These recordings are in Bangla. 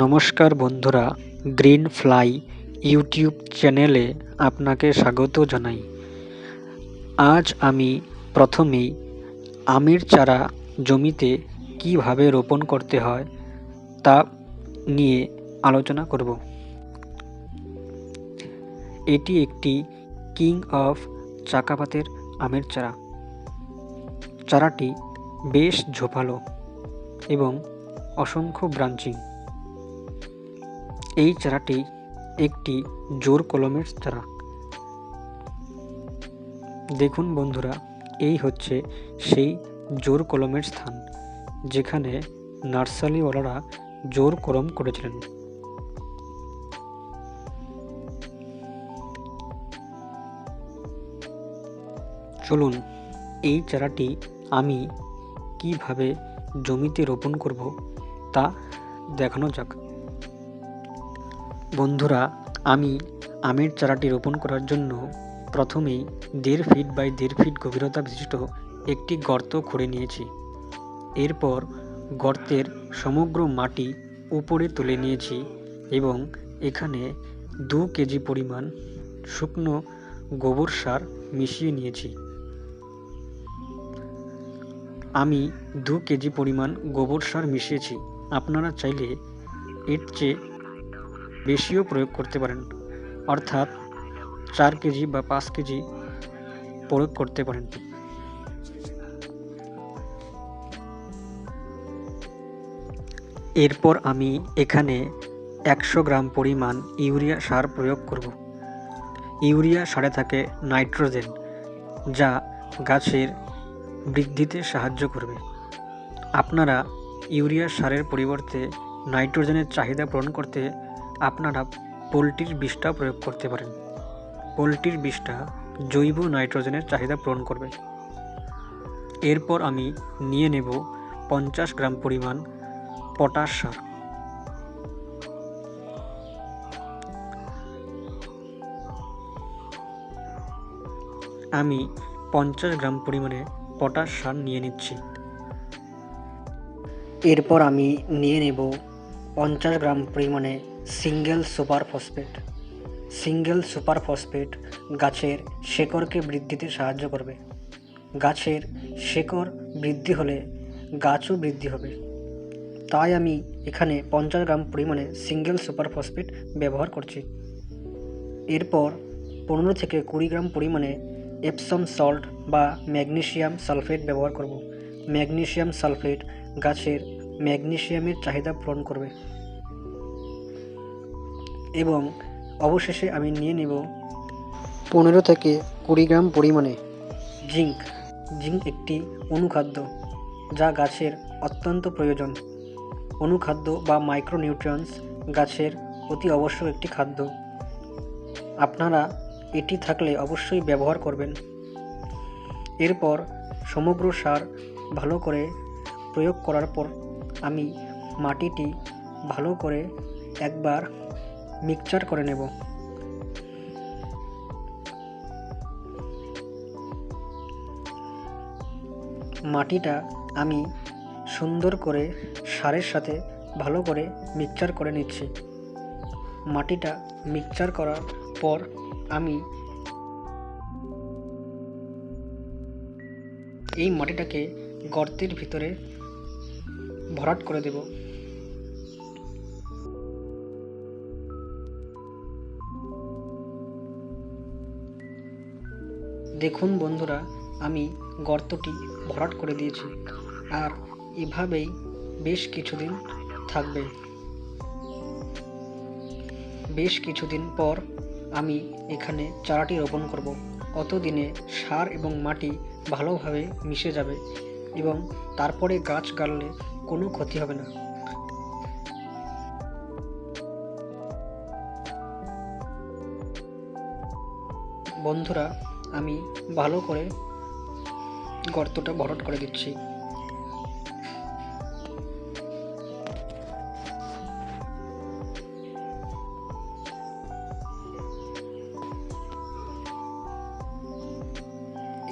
নমস্কার বন্ধুরা, গ্রিন ফ্লাই ইউটিউব চ্যানেলে আপনাকে স্বাগত জানাই। আজ আমি প্রথমেই আমের চারা জমিতে কিভাবে রোপণ করতে হয় তা নিয়ে আলোচনা করব। এটি একটি কিং অফ চাকাপাতের আমের চারা। চারাটি বেশ ঝোপালো এবং অসংখ্য ব্রাঞ্চিং। এই চারাটি একটি জোর কলমের চারা। দেখুন বন্ধুরা, এই হচ্ছে সেই জোর কলমের স্থান যেখানে নার্সারিওয়ালারা জোর কলম করেছিলেন। চলুন এই চারাটি আমি কিভাবে জমিতে রোপণ করব তা দেখানো যাক। বন্ধুরা, আমি আমের চারাটি রোপণ করার জন্য প্রথমেই 1.5 ফিট বাই 1.5 ফিট গভীরতা বিশিষ্ট একটি গর্ত খুঁড়ে নিয়েছি। এরপর গর্তের সমগ্র মাটি উপরে তুলে নিয়েছি এবং এখানে 2 কেজি পরিমাণ শুকনো গোবর সার মিশিয়ে নিয়েছি। আমি 2 কেজি পরিমাণ গোবর সার মিশিয়েছি। আপনারা চাইলে এর চেয়ে বেশিও প্রয়োগ করতে পারেন, অর্থাৎ 4 কেজি বা 5 কেজি প্রয়োগ করতে পারেন। এরপর আমি এখানে 100 গ্রাম পরিমাণ ইউরিয়া সার প্রয়োগ করব। ইউরিয়া সারে থাকে নাইট্রোজেন, যা গাছের বৃদ্ধিতে সাহায্য করবে। আপনারা ইউরিয়া সারের পরিবর্তে নাইট্রোজেনের চাহিদা পূরণ করতে আপনারা পোলট্রির বিষটা প্রয়োগ করতে পারেন। পোলট্রির বিষটা জৈব নাইট্রোজেনের চাহিদা পূরণ করবে। এরপর আমি নিয়ে নেব 50 গ্রাম পরিমাণ পটাশ সার। আমি 50 গ্রাম পরিমাণে পটাশ সার নিয়ে নিচ্ছি। এরপর আমি নিয়ে নেব 50 গ্রাম পরিমাণে single super phosphate. Single super phosphate গাছের শেকড়কে বৃদ্ধিতে সাহায্য করবে। গাছের শেকড় বৃদ্ধি হলে গাছও বৃদ্ধি হবে। তাই আমি এখানে 50 গ্রাম পরিমাণে সিঙ্গেল সুপার ফসফেট ব্যবহার করছি। এরপর 15 থেকে 20 গ্রাম পরিমাণে এপসম সল্ট বা ম্যাগনেসিয়াম সালফেট ব্যবহার করব। ম্যাগনেসিয়াম সালফেট গাছের ম্যাগনেসিয়ামের চাহিদা পূরণ করবে। এবং অবশেষে আমি নিয়ে নেব 15 থেকে 20 গ্রাম পরিমাণে জিঙ্ক। জিঙ্ক একটি অনুখাদ্য যা গাছের অত্যন্ত প্রয়োজন। অনুখাদ্য বা মাইক্রোনিউট্রিয়েন্টস গাছের অতি আবশ্যক একটি খাদ্য। আপনারা এটি থাকলে অবশ্যই ব্যবহার করবেন। এরপর সমগ্র সার ভালো করে প্রয়োগ করার পর আমি মাটিটি ভালো করে একবার মিক্সচার করে নেব। মাটিটা আমি সুন্দর করে সারের সাথে ভালো করে মিক্সচার করে নিচ্ছি। মাটিটা মিক্সচার করার পর আমি এই মাটিটাকে গর্তের ভিতরে ভরাট করে দেব। দেখুন বন্ধুরা, আমি গর্তটি ভরাট করে দিয়েছি আর এভাবেই বেশ কিছুদিন থাকবে। বেশ কিছুদিন পর আমি এখানে চারাটি রোপণ করব। অতদিনে সার এবং মাটি ভালোভাবে মিশে যাবে এবং তারপরে গাছ গাড়লে কোনো ক্ষতি হবে না। বন্ধুরা, আমি ভালো করে গর্তটা ভরাট করে দিচ্ছি।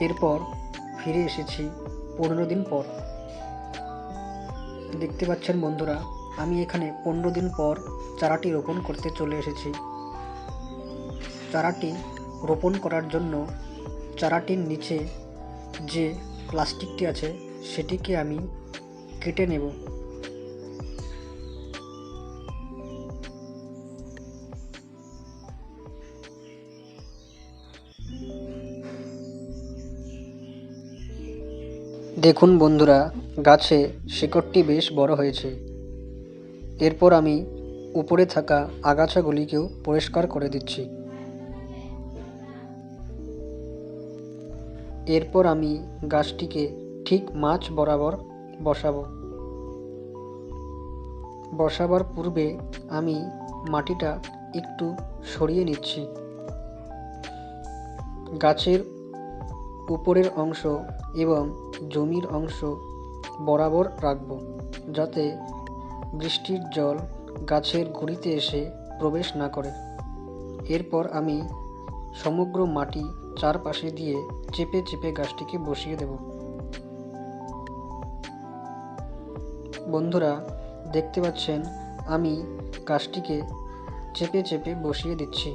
এরপর ফিরে এসেছি 15 দিন পর। দেখতে পাচ্ছেন বন্ধুরা, আমি এখানে 15 দিন পর চারাটি রোপণ করতে চলে এসেছি। চারাটি রোপণ করার জন্য চারাটির নিচে যে প্লাস্টিকটি আছে সেটিকে আমি কেটে নেব। দেখুন বন্ধুরা, গাছে শিকড়টি বেশ বড় হয়েছে। এরপর আমি উপরে থাকা আগাছাগুলিকেও পরিষ্কার করে দিচ্ছি। এরপর আমি গাছটিকে ঠিক মাঝ বরাবর বসাবার পূর্বে আমি মাটিটা একটু সরিয়ে নিচ্ছি। গাছের উপরের অংশ এবং জমির অংশ বরাবর রাখব, যাতে বৃষ্টির জল গাছের গুঁড়িতে এসে প্রবেশ না করে। এরপর আমি সমগ্র মাটি চারপাশে দিয়ে চেপে চেপে গাছটিকে বসিয়ে দেব। বন্ধুরা, দেখতে পাচ্ছেন আমি গাছটিকে চেপে চেপে বসিয়ে দিচ্ছি।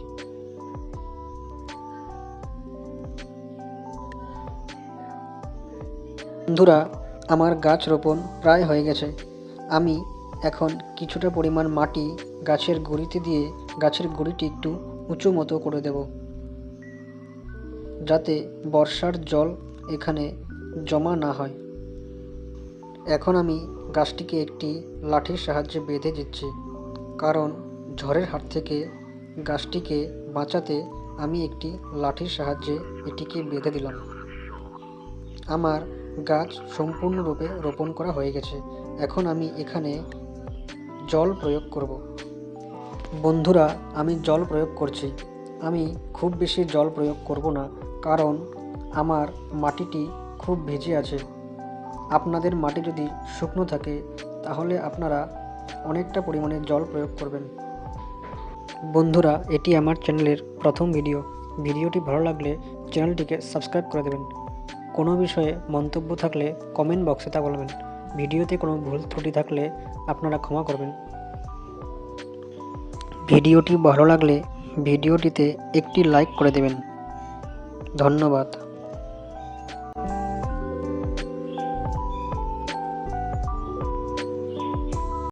বন্ধুরা, আমার গাছ রোপণ প্রায় হয়ে গেছে। আমি এখন কিছুটা পরিমাণ মাটি গাছের গুঁড়িতে দিয়ে গাছের গুঁড়িটি একটু উঁচু মতো করে দেব, যাতে বর্ষার জল এখানে জমা না হয়। এখন আমি গাছটিকে একটি লাঠির সাহায্যে বেঁধে দিচ্ছি, কারণ ঝড়ের হাত থেকে গাছটিকে বাঁচাতে আমি একটি লাঠির সাহায্যে এটিকে বেঁধে দিলাম। আমার গাছ সম্পূর্ণরূপে রোপণ করা হয়ে গেছে। এখন আমি এখানে জল প্রয়োগ করব। বন্ধুরা, আমি জল প্রয়োগ করছি। আমি খুব বেশি জল প্রয়োগ করব না, কারণ আমার মাটিটি খুব ভিজে আছে। আপনাদের মাটি যদি শুকনো থাকে তাহলে আপনারা অনেকটা পরিমাণে জল প্রয়োগ করবেন। বন্ধুরা, এটি আমার চ্যানেলের প্রথম ভিডিওটি ভালো লাগলে চ্যানেলটিকে সাবস্ক্রাইব করে দেবেন। কোনো বিষয়ে মন্তব্য থাকলে কমেন্ট বক্সে তা বলবেন। ভিডিওতে কোনো ভুল ত্রুটি থাকলে আপনারা ক্ষমা করবেন। ভিডিওটি ভালো লাগলে ভিডিওটিতে একটি লাইক করে দেবেন। ধন্যবাদ।